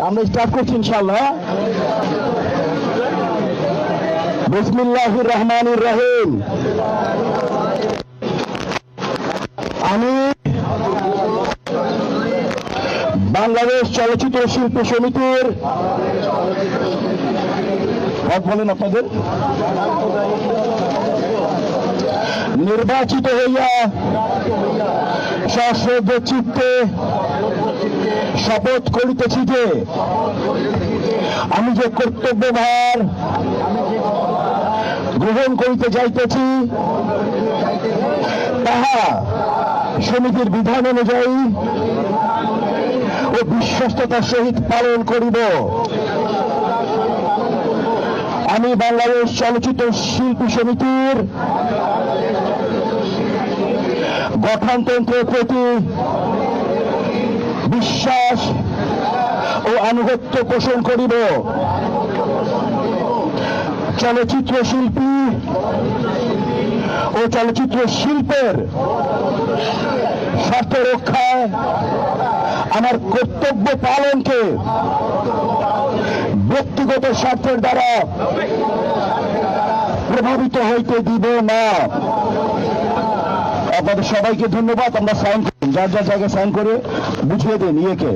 আমরা স্টার্ট করছি ইনশাআল্লাহ। বিসমিল্লাহির রহমানির রহিম। আমি বাংলাদেশ চলচ্চিত্র শিল্পী সমিতির বলেন আপনাদের নির্বাচিত হইয়া সশ্রদ্ধ চিত্তে শপথ করিতেছি যে আমি যে কর্তব্যভার গ্রহণ করিতে যাইতেছি তাহা সমিতির বিধান অনুযায়ী ও বিশ্বস্ততার সহিত পালন করিব। আমি বাংলাদেশ চলচ্চিত্র শিল্পী সমিতির গঠনতন্ত্রের প্রতি বিশ্বাস ও আনুগত্য পোষণ করিব। চলচ্চিত্র শিল্পী ও চলচ্চিত্র শিল্পের স্বার্থ রক্ষায় আমার কর্তব্য পালনকে ব্যক্তিগত স্বার্থের দ্বারা প্রভাবিত হইতে দিব না। আপনাদের সবাইকে ধন্যবাদ। আমরা সাইন করি, যার যার জায়গায় সাইন করে বুঝিয়ে দেন ইয়েকে।